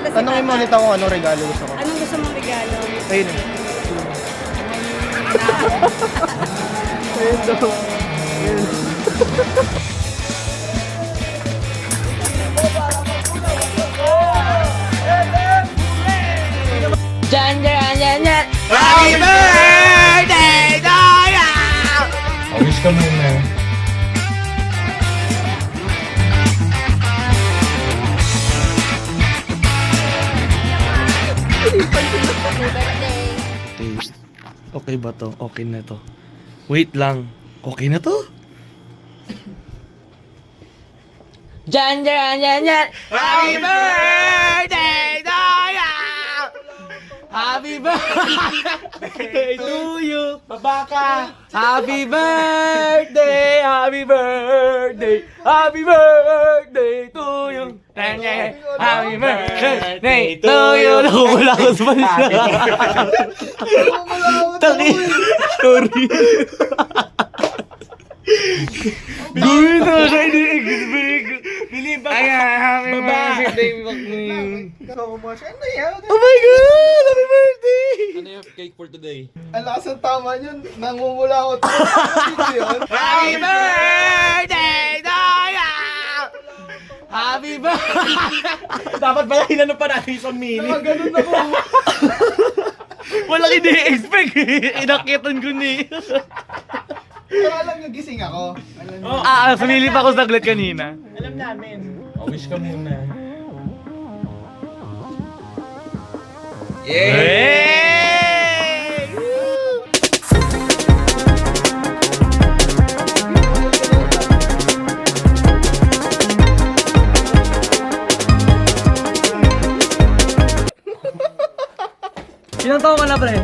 si Tanongin mo ulit ako anong regalo gusto ko. Anong gusto mong regalo? Ayun. Ayun daw. Ayun. Happy birthday to you! Wish ka muna. Taste. Okay ba to? Okay na to. Wait lang. Okay na to? Happy birthday to you! Happy birthday to you! Babaka! Happy birthday! Happy birthday! Happy birthday to you! Happy birthday to you! Wala ko sa bansa! Tangi! Sorry! Gawin na siya ini-expect! Believe ba? Happy birthday! Oh my God! Happy birthday! Ano yung cake for today? Ang lakas ng tama yun. Nangumula ako. Happy birthday to you! Happy birthday! Dapat pala hinano pa natin isang mini. Ganun ako. Walang ini-expect eh. Inakitan ko ni. Pero alam nyo, gising ako. Alam nyo. Sumilip ako saglit kanina. Wish ka muna. Hey! Ilang taon ka na, pre?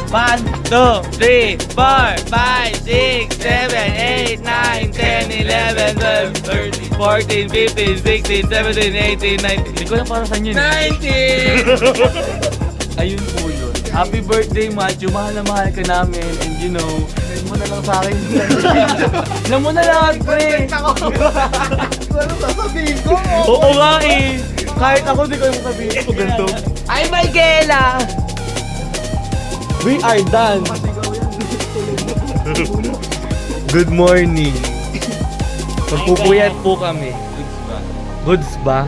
1, 2, 3, 4, 5, 6, 7, 8, 9, 10, 11, 12, 13, 14, 15, 16, 17, 18, 19. Hindi ko na para saan yun. 19! Ayun po yun. Happy birthday, Macho. Mahal na mahal ka namin. And you know, alam mo na lang sa akin. Alam mo na lang, pre. Ano sasabihin ko? Oo nga eh. Kahit ako, di ko yung sabihin ko ganito. Ay, Michaela! We are done. Good morning. Magpupuyat po kami. Goods ba?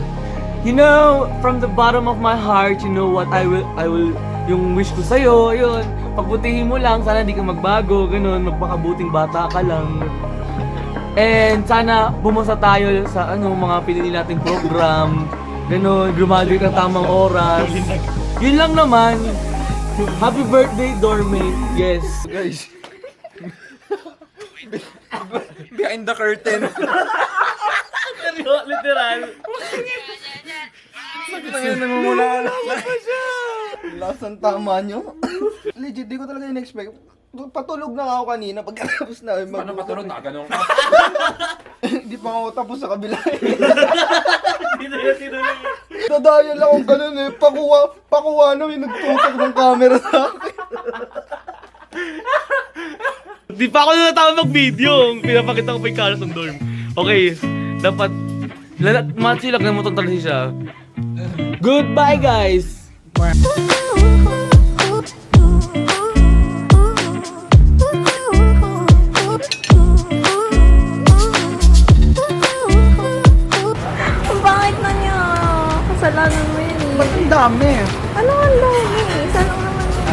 You know, from the bottom of my heart, you know what I will, yung wish ko sa'yo, yun. Pagbutihin mo lang, sana di ka magbago, ganun, magpakabuting bata ka lang. And sana bumasa tayo sa mga pinili nating program, ganun, graduate ng tamang oras. Yun lang naman. Happy birthday, Dormate. Yes. Guys. Behind the curtain. Literal. Namumula lang. Lakas ng tama nyo. Legit, di ko talaga in-expect. Patulog na ako kanina pagkatapos na. Paano patulog? Nakaganong ka? Hindi pa ako tapos sa kabila. Dadaya lang akong ganun eh. Pakuha na may nagtutok ng camera sa akin. Di pa ako natawag mag-video. Pinapakita ko pa yung karas ng dorm. Okay, dapat Machi lang naman talaga siya. Goodbye, guys! Bakit na niya? Kasalanan mo yun eh. Ba't ang dami? Ano ang dami? Isa lang naman yun.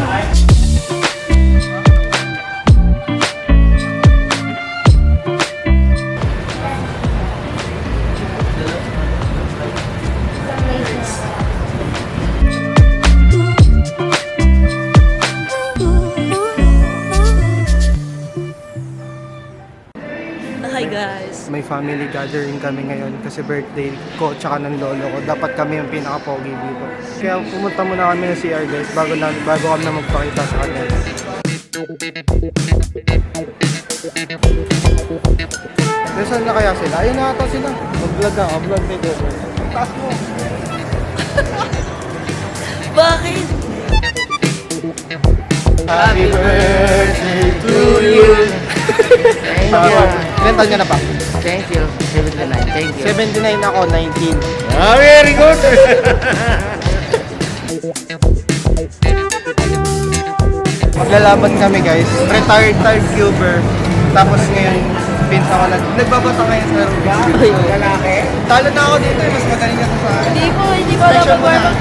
Hi guys. May family gathering kami ngayon kasi birthday ko tsaka ng lolo ko. Dapat kami yung pinaka-pogi dito. Kaya pumunta muna kami ng CR guys bago kami na magpakita sa kanila. Nasaan na kaya sila? Ayun na ata sila. Mag-vlog ka, vlog ni Devon. Taas mo. Bakit? Happy birthday to you. Ilan taon ka na pa? Thank you. 79. Thank you. 79 ako, 19. Ah, very good! Maglalaban kami guys. Retired cuber. Tapos ngayon, pinsa ko nagbabasa ngayon sa rugby. Lalaki? Talo na ako dito mas magaling ako sa akin. Hindi po dapat Mention mo na.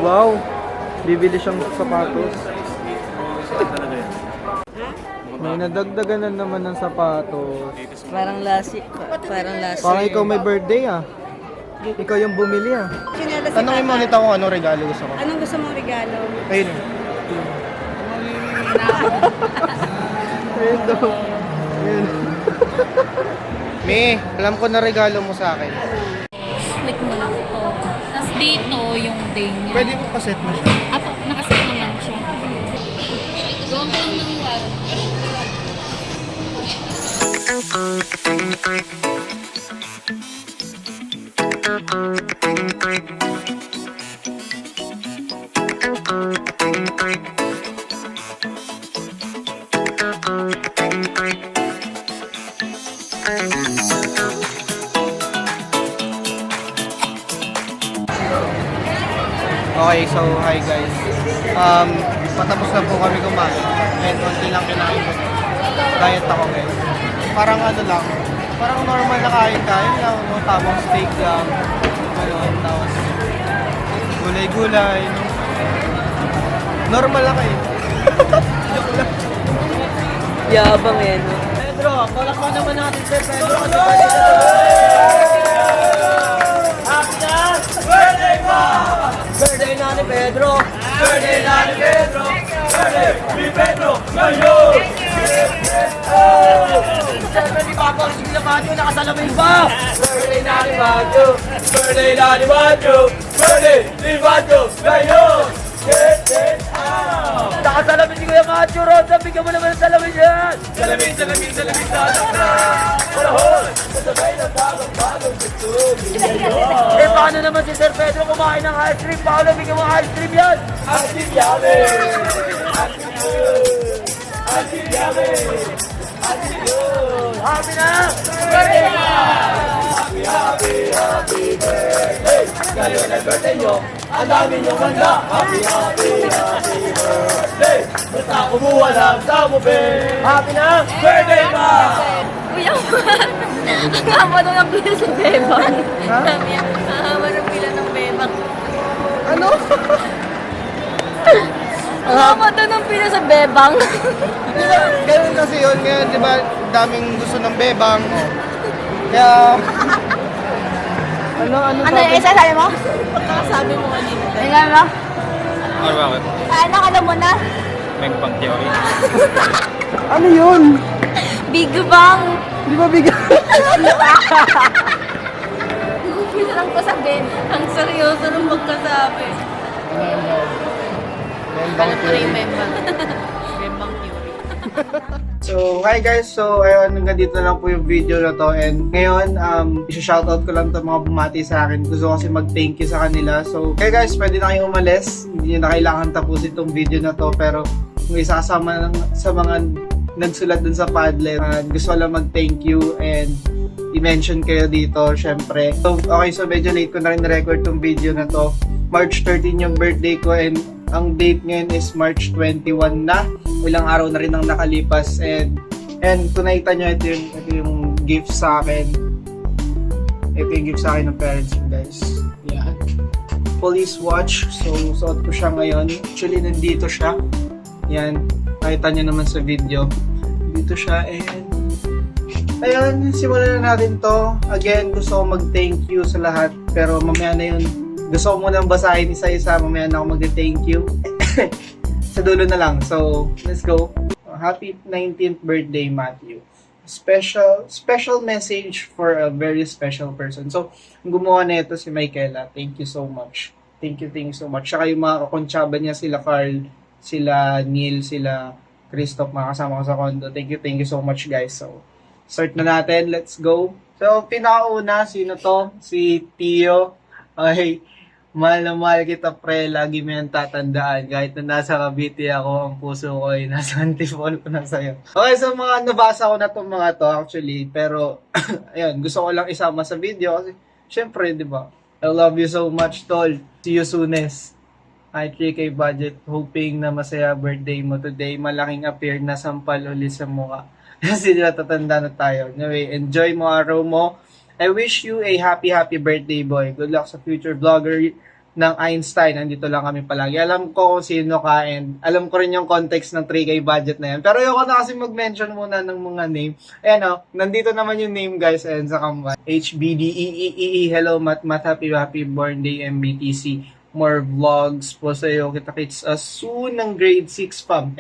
Wow! Bibili siyang sapatos. May nadagdagan na naman ng sapatos. Parang lasi. Parang ikaw may birthday ah. Ikaw yung bumili ah. Tanongin mo ulit ako kung anong regalo gusto ko. Anong gusto mong regalo? Ayun. Ayun daw. Ayun. Me, alam ko na regalo mo sa akin. Click mo lang ito. Tapos dito yung day niya. Pwede mo pa-set mo siya. Apo, nakaset naman siya. Gawin ko lang ng wala. Okay, so hi guys. Patapos na po kami kumain. And konti lang kinain ko. Diet ako guys. Parang ano lang. Parang normal na kain-kain lang. No? Tamang steak lang. Ganun. Tapos gulay-gulay. No? Normal lang kayo. Yabang yan. Pedro, palakpan naman natin si Pedro. Birthday na ni Pedro! Birthday na ni Pedro! Birthday ni Pedro! Ngayon! Siyempre ni Papa Rizky na Macho, nakasalamin ba? Birthday na ni Macho! Birthday na ni Macho! Birthday ni Macho! Ngayon! Get it out! Nakasalamin si Kuya Macho, Rosa! Bigyan mo naman ng salamin yan! Salamin, salamin, salamin, salamin! Panahon! Masabay na bagong gusto! Eh, paano naman si Sir Pedro kumain ng ice cream? Paano bigyan mo ice cream yan? Ice cream yummy! Ice cream good! Ice cream yummy! Ice cream good! Happy na! Birthday na! Happy, happy, happy birthday! Ngayon ang birthday nyo, ang dami nyong handa! Happy, happy, happy birthday! Basta kumuha lang sa mube! Happy na! Birthday pa! Kuya, ang haba daw ng pila sa bebang. Ha? Ang haba ng pila ng bebang. Ano? Ang haba daw ng pila sa bebang. Di ba, ganun kasi yun. Ngayon, di ba, daming gusto ng bebang. Kaya... ano Ano sabi? yung isasabi mo? Pagkakasabi mo kanina. Tingnan mo. Ano bakit? Ano ka mo na? May pang theory. Ano yun? Big Bang. Di ba bigyan? Gusto lang ko sabihin. Ang seryoso ng magkasabi. Bembang theory. Bembang. Bembang theory. So, hi guys. So, ayun, hanggang dito na lang po yung video na to. And ngayon, isa-shoutout ko lang to mga bumati sa akin. Gusto ko kasi mag-thank you sa kanila. So, okay guys, pwede na kayong umalis. Hindi na kailangan tapusin tong video na to. Pero, kung isasama sa mga nagsulat dun sa Padlet, gusto ko lang mag-thank you and i-mention kayo dito, syempre. So, okay, so medyo late ko na rin record tong video na to. March 13 yung birthday ko and ang date ngayon is March 21 na. Ilang araw na rin ang nakalipas and kung nakita nyo, ito yung gift sa akin. Ito yung gift sa akin ng parents ko, guys. Yan. Police watch. So, suot ko siya ngayon. Actually, nandito siya. Yan. Nakita nyo naman sa video. Dito siya and ayun, simulan na natin to. Again, gusto ko mag-thank you sa lahat. Pero mamaya na yun. Gusto ko munang basahin isa-isa. Mamaya na ako mag-thank you. Sa dulo na lang. So, let's go. Happy 19th birthday, Matthew. Special message for a very special person. So, ang gumawa na ito si Michaela. Thank you so much. Thank you so much. Saka yung mga kakontsaba niya, sila Carl, sila Neil, sila Christoph, mga kasama ko sa condo. Thank you so much, guys. So, start na natin. Let's go. So, pinakauna, sino to? Si Tio. Okay. Mahal na mahal kita, pre. Lagi mo yung tatandaan. Kahit na nasa Cavite ako, ang puso ko ay nasa Antipolo ko na sa'yo. Okay, so mga nabasa ko na itong mga to actually. Pero, ayun, gusto ko lang isama sa video kasi, syempre, di ba? I love you so much, tol. See you soonest. Hi, 3K budget. Hoping na masaya birthday mo today. Malaking appear na sampal ulit sa mukha. Kasi natatanda na tayo. Anyway, enjoy mo araw mo. I wish you a happy birthday, boy. Good luck sa future vlogger ng Einstein. Nandito lang kami palagi. Alam ko kung sino ka and alam ko rin yung context ng 3K budget na yan. Pero ayoko na kasi mag-mention muna ng mga name. Ayan o, nandito naman yung name, guys. Ayan sa kamay. HBDEEE. Hello, Matt. Happy birthday, MBTC. More vlogs po sa'yo. Kita-kits soon ng grade 6 fam.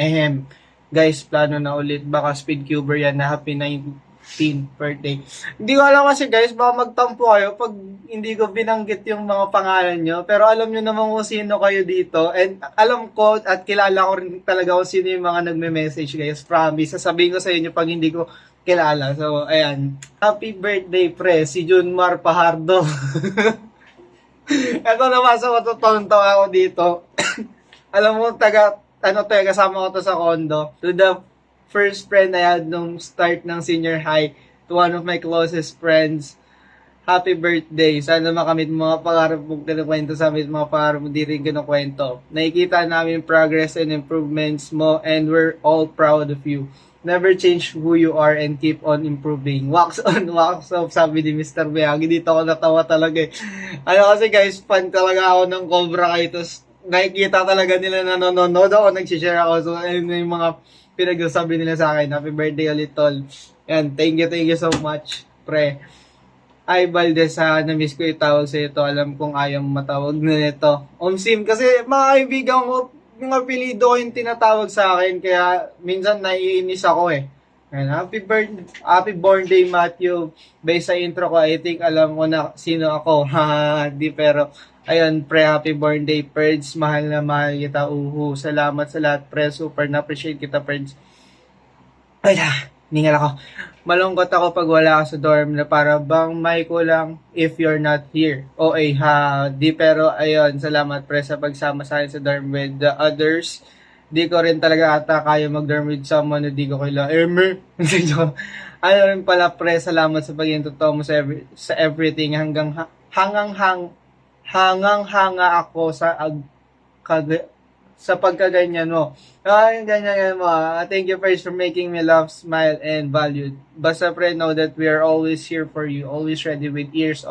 Guys, plano na ulit. Baka speedcuber yan na happy 19th birthday. Hindi ko alam kasi, guys, baka magtampo kayo pag hindi ko binanggit yung mga pangalan nyo. Pero alam nyo naman kung sino kayo dito. And alam ko at kilala ko rin talaga kung sino yung mga nagme-message, guys. Promise. Sasabihin ko sa inyo pag hindi ko kilala. So, ayan. Happy birthday, pre. Si Junmar Pajardo. Ito naman, so matutuntaw ako dito. Alam mo, kasama ko to sa condo. To the first friend I had nung start ng senior high, to one of my closest friends, happy birthday. Sana makamit mo mga pangarap mong kinukwento sa amin, mga pangarap mo di rin kinukwento. Nakikita namin progress and improvements mo and we're all proud of you. Never change who you are and keep on improving. Wax on, wax off, sabi ni Mr. Miyagi. Dito ako natawa talaga eh. Ano kasi, guys, fan talaga ako ng Cobra Kai. Tapos nakikita talaga nila na nanonood ako, nag-share ako. So, ayun na yung mga pinagsasabi nila sa akin. Happy birthday ulit, tol. Yan, thank you so much, pre. Ay, Valdez, na-miss ko itawag sa ito. Alam kong ayaw matawag na nito. Omsim, kasi mga kaibigan ko, yung apelido ko yung tinatawag sa akin, kaya minsan naiinis ako eh. And happy birthday, Matthew. Based sa intro ko, I think alam ko na sino ako. Di, pero ayun, pre, happy birthday, Perds. Mahal na mahal kita, uhu. Salamat sa lahat, pre. Super na-appreciate kita, Perds. Ay ningal ako. Malungkot ako pag wala ka sa dorm na para bang may kulang if you're not here. OA ha. Di, pero ayun, salamat, pre, sa pagsama sa akin sa dorm with the others. Di ko rin talaga ata kaya mag-dorm with someone na di ko kailangan. Ano rin pala, pre, salamat sa pagiging totoo mo sa everything hanga ako sa pagkaganyan mo. Ganyan mo. Thank you first for making me laugh, smile, and valued. Basta, pre, know that we are always here for you. Always ready with ears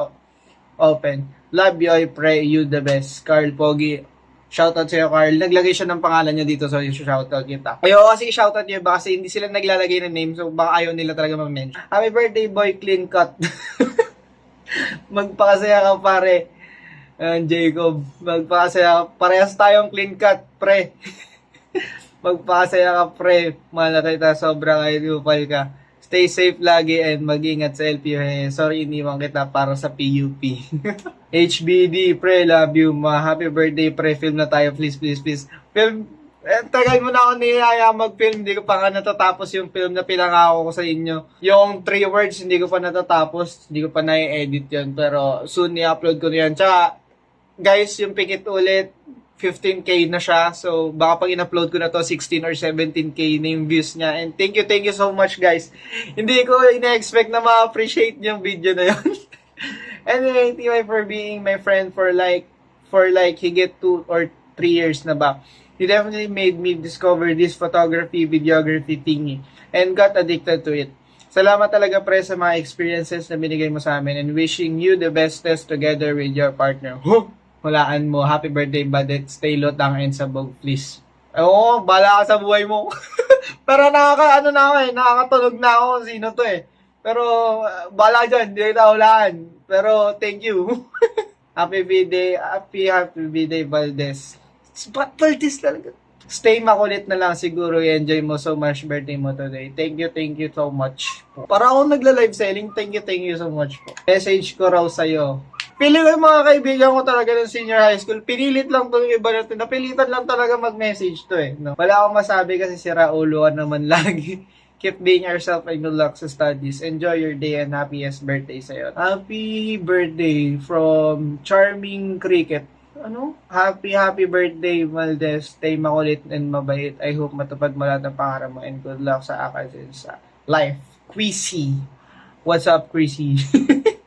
open. Love you, pre. You the best. Carl Pogi. Shoutout sa'yo, Carl. Naglagay siya ng pangalan niya dito, so shoutout kita. Ayaw kasi shoutout niya ba kasi hindi sila naglalagay ng name, so baka ayaw nila talaga mag-mention. Happy birthday, boy. Clean cut. Magpakasaya ka, pare. Jacob, magpakasaya ka. Parehas tayong clean cut, pre. Magpakasaya ka, pre. Mahal kita, sobrang ayupal ka. Stay safe lagi and mag-ingat sa LPU. Sorry, iniwan kita para sa PUP. HBD, pre, love you. Happy birthday, pre. Film na tayo, please. Film. Tagal mo na ako niyaya mag-film. Hindi ko pa nga natatapos yung film na pinangako ko sa inyo. Yung 3 words, hindi ko pa natatapos. Hindi ko pa na-edit yun. Pero soon i-upload ko na yan. Tsaka, guys, yung pikit ulit, 15K na siya. So, baka pag in-upload ko na to, 16 or 17K na yung views niya. And thank you so much, guys. Hindi ko ina-expect na ma-appreciate yung video na yun. Anyway, thank you for being my friend for like higit 2 or 3 years na ba. You definitely made me discover this photography, videography thingy. And got addicted to it. Salamat talaga, pre, sa mga experiences na binigay mo sa amin. And wishing you the bestest together with your partner. Hulaan mo. Happy birthday, Badet. Stay lotang and sabog, please. Oo, bala ka sa buhay mo. Pero nakakatunog na ako kung sino to eh. Pero, bala dyan, hindi kita hulaan. Pero, thank you. Happy birthday, Valdez. Ba't Valdez talaga? Stay makulit na lang siguro, enjoy mo so much birthday mo today. Thank you so much. Para ako nagla-live selling, thank you so much po. Message ko raw sa'yo. Pili ko yung mga kaibigan ko talaga ng senior high school. Pinilit lang to yung iba natin. Napilitan lang talaga mag-message to eh. No? Wala akong masabi kasi sira ulo ka naman lagi. Keep being yourself and good luck sa studies. Enjoy your day and happiest birthday sa'yo. Happy birthday from Charming Cricket. Ano? Happy birthday, Valdez. Stay makulit and mabait. I hope matupad mo lahat ng pangarap mo and good luck sa academics sa life. Queasy. What's up, Queasy?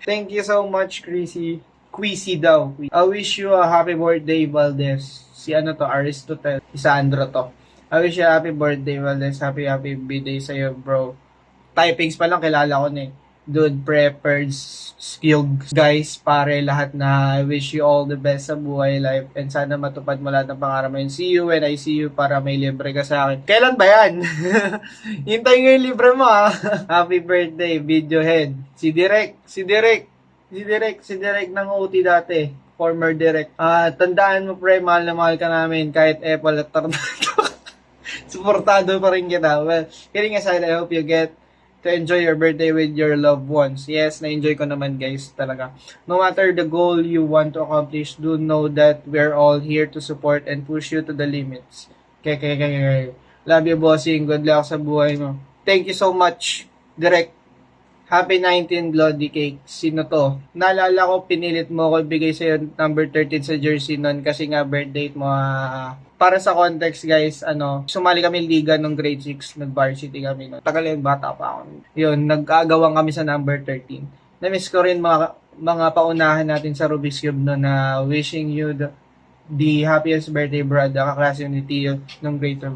Thank you so much, Queasy. Queasy daw. I wish you a happy birthday, Valdez. Si ano to, Aristotle. Si Sandro to. I wish you a happy birthday, Valdez. Happy birthday sa'yo, bro. Typings pa lang, kilala ko na eh. Dude, prepared, skilled guys, pare, lahat na. I wish you all the best sa buhay life and sana matupad mo lahat ng pangarap mo. And see you when I see you para may libre ka sa akin. Kailan ba yan? Hintayin ko yung libre mo ha. Happy birthday, video head. Si Direk ng OT dati. Former Direk. Tandaan mo pre, mahal na mahal ka namin kahit Apple at Tornado. Suportado pa rin kita. Well, kidding aside, I hope you get to enjoy your birthday with your loved ones. Yes, na-enjoy ko naman guys, talaga. No matter the goal you want to accomplish, do know that we're all here to support and push you to the limits. Okay. Love you, bossing. Good luck sa buhay mo. Thank you so much, Direct. Happy 19 Bloody Cake. Sino to? Naalala ko, pinilit mo ko ibigay sa'yo number 13 sa jersey nun kasi nga birthday mo. Para sa context guys, sumali kami liga nung grade 6, nag-varsity kami. No? Tagal yun, bata pa ako. Yun, nag-aagawang kami sa number 13. Na-miss ko rin mga paunahan natin sa Rubik's Cube no, na wishing you the happiest birthday, brad. Kaklase ni Tio nung grade 2.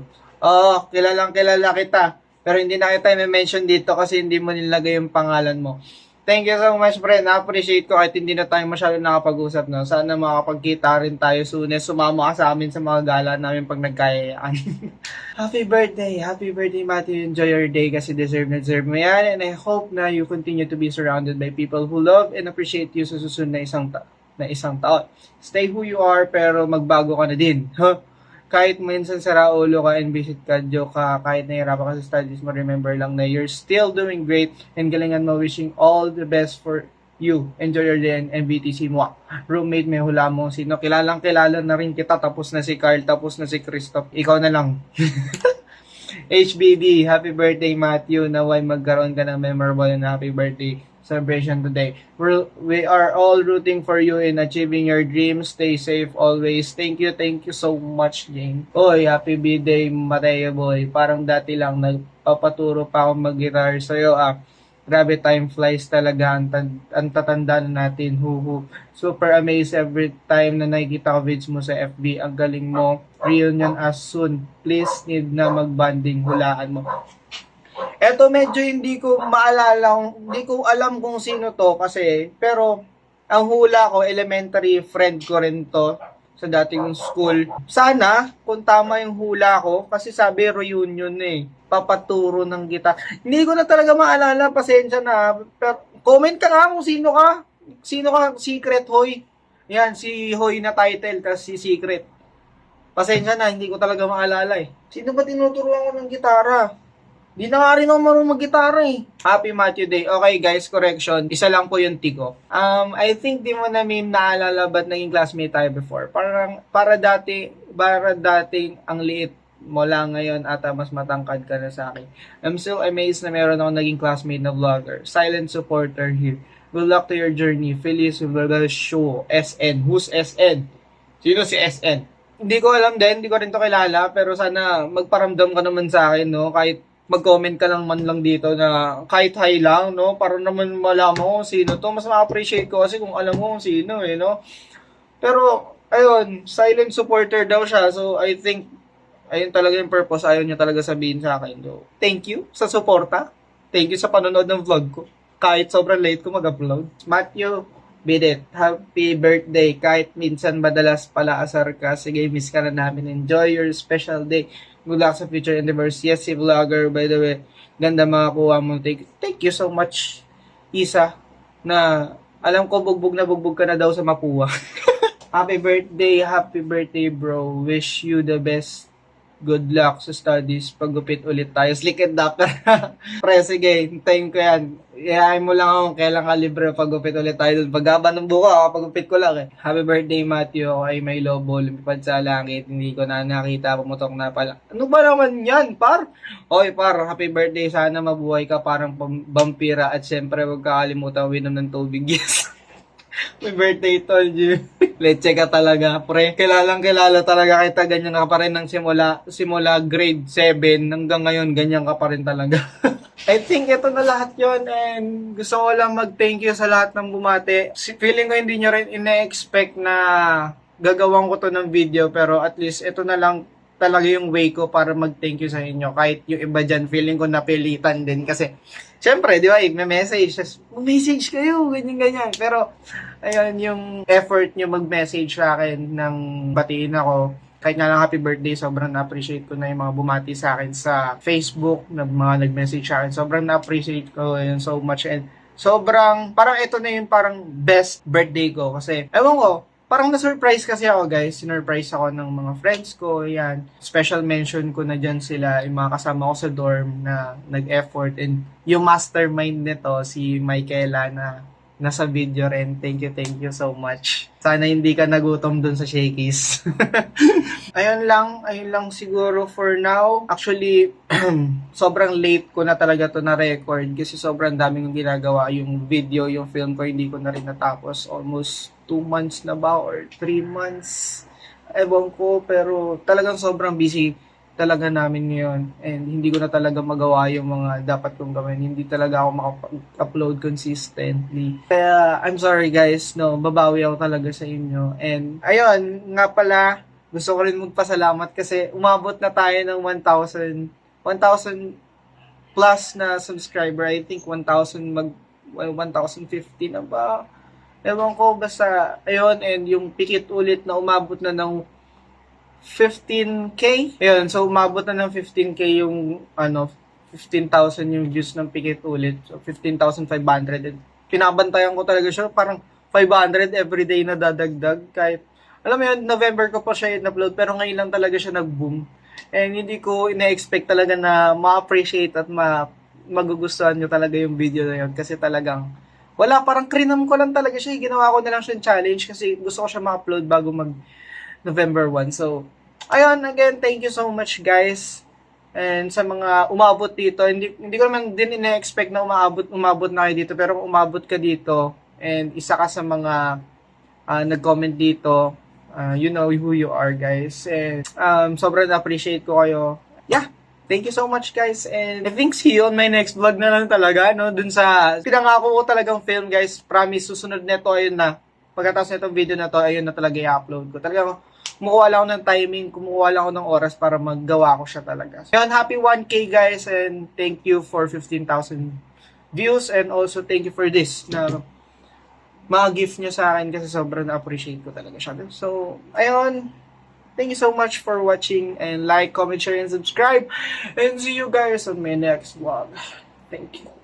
Kilala kita. Pero hindi na kita i-mention dito kasi hindi mo nilagay yung pangalan mo. Thank you so much, friend. Na-appreciate ko kahit hindi na tayo masyado nakapag-usap. No? Sana makapagkita rin tayo soon. Sumama ka sa amin sa mga gala namin pag nagkayaan. Happy birthday, Matthew. Enjoy your day kasi deserve mo yan. And I hope na you continue to be surrounded by people who love and appreciate you sa susunod na isang taon. Stay who you are pero magbago ka na din. Huh? Kahit minsan sira ulo ka and visit ka, joke ka, kahit nahirapan ka sa studies mo, remember lang na you're still doing great and galingan mo, wishing all the best for you. Enjoy your day and MVTC mo. Roommate, may hula mo sino. Kilala na rin kita, tapos na si Carl, tapos na si Christoph. Ikaw na lang. HBD, happy birthday Matthew. Naway magkaroon ka ng memorable and happy birthday celebration today. We are all rooting for you in achieving your dreams. Stay safe always. Thank you so much, Jane. Oy, happy birthday, Mateo boy. Parang dati lang nagpapaturo pa ako mag-guitar sa'yo. Grabe, time flies talaga. Ang tatanda na natin. Super amazed every time na nakikita ko videos mo sa FB. Ang galing mo. Reunion as soon. Please, need na magbanding. Hulaan mo. Eto medyo hindi ko alam kung sino to kasi, pero ang hula ko, elementary friend ko rin to sa dating school. Sana, kung tama yung hula ko, kasi sabi reunion papaturo ng gitar. Hindi ko na talaga maalala, pasensya na. Pero comment ka nga kung sino ka. Sino ka? Secret Hoy. Yan, si Hoy na title, tas si Secret. Pasensya na, hindi ko talaga maalala Sino ba tinuturuan ko ng gitara? Di na nga rin ako marunong mag-gitara Happy Matthew Day. Okay guys, correction. Isa lang po yung tigo. I think di mo na naalala ba't naging classmate tayo before. Para dating ang liit mo lang ngayon ata mas matangkad ka na sa akin. I'm still amazed na meron ako naging classmate na vlogger. Silent supporter here. Good luck to your journey. Feliz show. SN. Who's SN? Sino si SN? Hindi ko alam din. Hindi ko rin to kilala. Pero sana magparamdam ka naman sa akin, no? Kahit mag-comment ka lang man lang dito na kahit hi lang, no? Para naman malaman mo kung sino to. Mas ma-appreciate ko kasi kung alam mo kung sino, no? Pero, ayun, silent supporter daw siya. So, I think, ayun talaga yung purpose. Ayaw niya talaga sabihin sa akin. So, thank you sa suporta. Thank you sa panonood ng vlog ko. Kahit sobrang late ko mag-upload. Matthew, Beat it. Happy birthday. Kahit minsan madalas pala asar ka, sige, miss ka na namin. Enjoy your special day. Good luck sa future endeavors. Yes, si vlogger, by the way. Ganda mga kuha mo. Thank you so much, Isa, na alam ko bugbog na bugbog ka na daw sa Mapua. Happy birthday bro. Wish you the best. Good luck sa studies. Paggupit ulit tayo. Slick and dapper. Pre, sige, hintayin ko yan. Iyahin mo lang ako kailan ka libre paggupit ulit tayo dun. Paggaba ng buka, paggupit ko lang eh. Happy birthday, Matthew. Ako ay may lobo. Lumipad sa langit. Hindi ko na nakita. Pumutok na pala. Ano ba naman yan, par? Oy, par. Happy birthday. Sana mabuhay ka parang vampira. At syempre, huwag kakalimutan uminom ng tubig. Yes. Happy birthday, told you. Leche ka talaga, pre. Kilala talaga kita. Ganyan ka pa rin ng simula grade 7 hanggang ngayon. Ganyan ka pa rin talaga. I think ito na lahat yon, and gusto ko lang mag-thank you sa lahat ng bumati. Feeling ko hindi nyo rin ina-expect na gagawin ko to ng video, pero at least ito na lang talaga yung way ko para mag-thank you sa inyo. Kahit yung iba dyan, feeling ko napilitan din kasi syempre, di ba, mag-message kayo, ganyan. Pero, ayun, yung effort nyo mag-message sa akin ng batiin ako, kahit nga lang happy birthday, sobrang na-appreciate ko na yung mga bumati sa akin sa Facebook, na mga nag-message sa akin. Sobrang na-appreciate ko yun so much. And sobrang, parang ito na yung parang best birthday ko. Kasi, ewan ko, parang na-surprise kasi ako, guys. Sinurprise ako ng mga friends ko, yan. Special mention ko na dyan sila, yung mga kasama ko sa dorm na nag-effort. And yung mastermind nito, si Michaela, na nasa video rin. Thank you so much. Sana hindi ka nagutom dun sa Shakey's. ayun lang siguro for now. Actually, sobrang late ko na talaga to na record kasi sobrang daming ginagawa. Yung video, yung film ko, hindi ko na rin natapos. Almost 2 months na ba or 3 months. Ewan ko, pero talagang sobrang busy talaga namin ngayon. And hindi ko na talaga magawa yung mga dapat kong gawin. Hindi talaga ako makapag-upload consistently. Kaya, I'm sorry guys, no, babawi ako talaga sa inyo. And, ayun, nga pala, gusto ko rin magpasalamat kasi umabot na tayo ng 1,000 plus na subscriber. I think 1,050 na ba? Ewan ko, basta, ayun, and yung pikit ulit na umabot na ng 15K. Ayun, so umabot na ng 15K yung, 15,000 yung views ng pikit ulit. So, 15,500. And pinabantayan ko talaga siya, parang 500 everyday na dadagdag. Kahit, alam mo yun, November ko pa siya in-upload, pero ngayon lang talaga siya nag-boom. And hindi ko ina-expect talaga na ma-appreciate at magugustuhan nyo talaga yung video na yun. Kasi talagang, wala, parang krinam ko lang talaga siya. Ginawa ko na lang siya challenge kasi gusto ko siya ma-upload bago November 1. So, ayun, again, thank you so much guys. And sa mga umabot dito, hindi ko naman din ina-expect na umabot na kayo dito. Pero kung umabot ka dito, and isa ka sa mga nag-comment dito, you know who you are guys. And sobrang na-appreciate ko kayo. Yeah, thank you so much guys. And I think see you on my next vlog na lang talaga, no? Dun sa pinangako ko talagang film guys. Promise, susunod nito, ayun na. Pagkatapos nitong video na to, ayun na talaga i-upload ko. Talagang kumukuha lang ako ng timing, kumukuha lang ako ng oras para maggawa ko siya talaga. So, yun, happy 1K guys, and thank you for 15,000 views, and also thank you for this na mga gift nyo sa akin kasi sobrang na-appreciate ko talaga siya. So, ayun, thank you so much for watching, and like, comment, share, and subscribe, and see you guys on my next vlog. Thank you.